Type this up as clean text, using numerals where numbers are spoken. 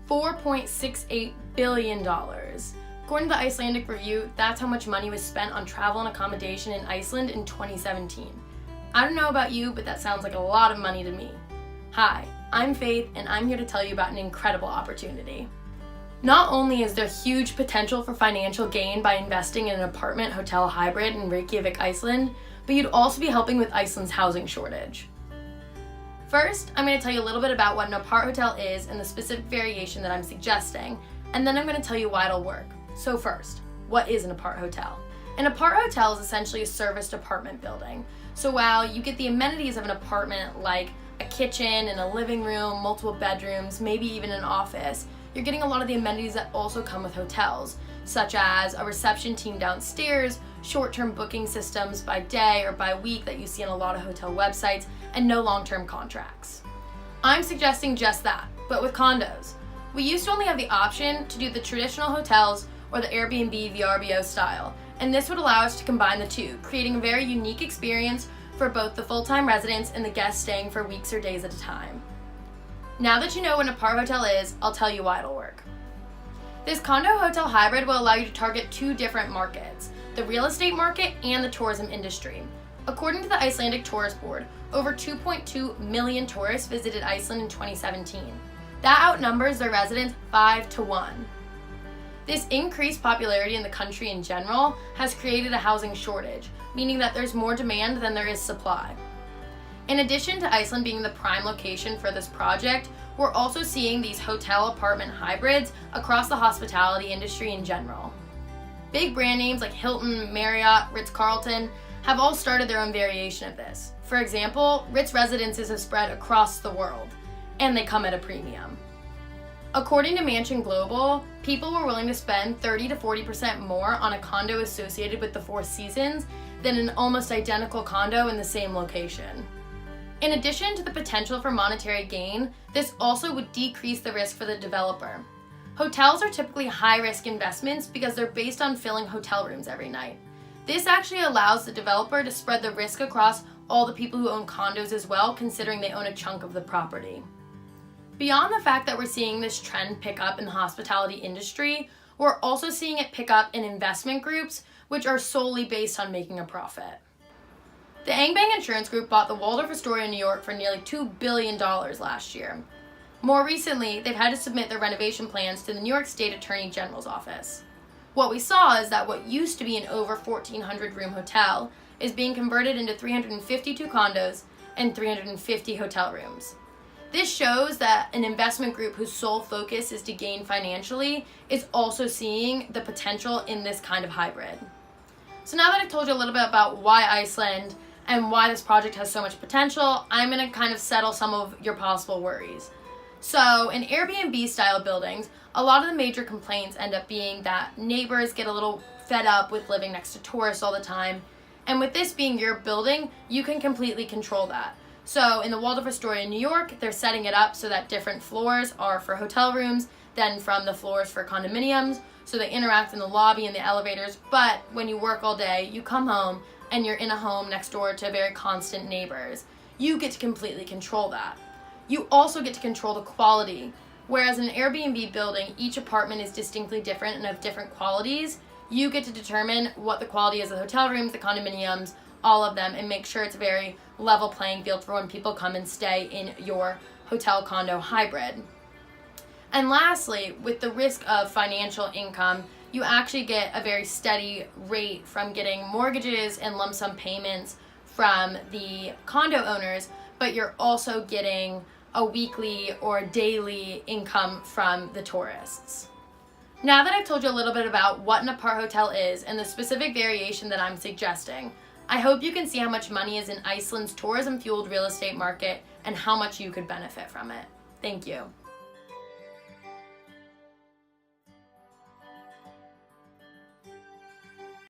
$4.68 billion. According to the Icelandic Review, that's how much money was spent on travel and accommodation in Iceland in 2017. I don't know about you, but that sounds like a lot of money to me. Hi, I'm Faith, and I'm here to tell you about an incredible opportunity. Not only is there huge potential for financial gain by investing in an apartment-hotel hybrid in Reykjavik, Iceland, but you'd also be helping with Iceland's housing shortage. First, I'm going to tell you a little bit about what an apart hotel is and the specific variation that I'm suggesting, and then I'm going to tell you why it'll work. So first, what is an apart hotel? An apart hotel is essentially a serviced apartment building. So while you get the amenities of an apartment like a kitchen and a living room, multiple bedrooms, maybe even an office, you're getting a lot of the amenities that also come with hotels, such as a reception team downstairs, short-term booking systems by day or by week that you see on a lot of hotel websites, and no long-term contracts. I'm suggesting just that, but with condos. We used to only have the option to do the traditional hotels or the Airbnb VRBO style, and this would allow us to combine the two, creating a very unique experience for both the full-time residents and the guests staying for weeks or days at a time. Now that you know what an apart hotel is, I'll tell you why it'll work. This condo-hotel hybrid will allow you to target two different markets, the real estate market and the tourism industry. According to the Icelandic Tourist Board, over 2.2 million tourists visited Iceland in 2017. That outnumbers their residents 5-1. This increased popularity in the country in general has created a housing shortage, meaning that there's more demand than there is supply. In addition to Iceland being the prime location for this project, we're also seeing these hotel apartment hybrids across the hospitality industry in general. Big brand names like Hilton, Marriott, Ritz-Carlton have all started their own variation of this. For example, Ritz residences have spread across the world, and they come at a premium. According to Mansion Global, people were willing to spend 30 to 40% more on a condo associated with the Four Seasons than an almost identical condo in the same location. In addition to the potential for monetary gain, this also would decrease the risk for the developer. Hotels are typically high-risk investments because they're based on filling hotel rooms every night. This actually allows the developer to spread the risk across all the people who own condos as well, considering they own a chunk of the property. Beyond the fact that we're seeing this trend pick up in the hospitality industry, we're also seeing it pick up in investment groups, which are solely based on making a profit. The Angbang Insurance Group bought the Waldorf Astoria in New York for nearly $2 billion last year. More recently, they've had to submit their renovation plans to the New York State Attorney General's office. What we saw is that what used to be an over 1,400-room hotel is being converted into 352 condos and 350 hotel rooms. This shows that an investment group whose sole focus is to gain financially is also seeing the potential in this kind of hybrid. So now that I've told you a little bit about why Iceland and why this project has so much potential, I'm going to kind of settle some of your possible worries. So in Airbnb-style buildings, a lot of the major complaints end up being that neighbors get a little fed up with living next to tourists all the time. And with this being your building, you can completely control that. So in the Waldorf Astoria in New York, they're setting it up so that different floors are for hotel rooms, then from the floors for condominiums, so they interact in the lobby and the elevators. But when you work all day, you come home and you're in a home next door to very constant neighbors. You get to completely control that. You also get to control the quality. Whereas in an Airbnb building, each apartment is distinctly different and of different qualities. You get to determine what the quality is of the hotel rooms, the condominiums, all of them, and make sure it's a very level playing field for when people come and stay in your hotel condo hybrid. And lastly, with the risk of financial income, you actually get a very steady rate from getting mortgages and lump sum payments from the condo owners, but you're also getting a weekly or daily income from the tourists. Now that I've told you a little bit about what an apart hotel is and the specific variation that I'm suggesting, I hope you can see how much money is in Iceland's tourism-fueled real estate market and how much you could benefit from it. Thank you.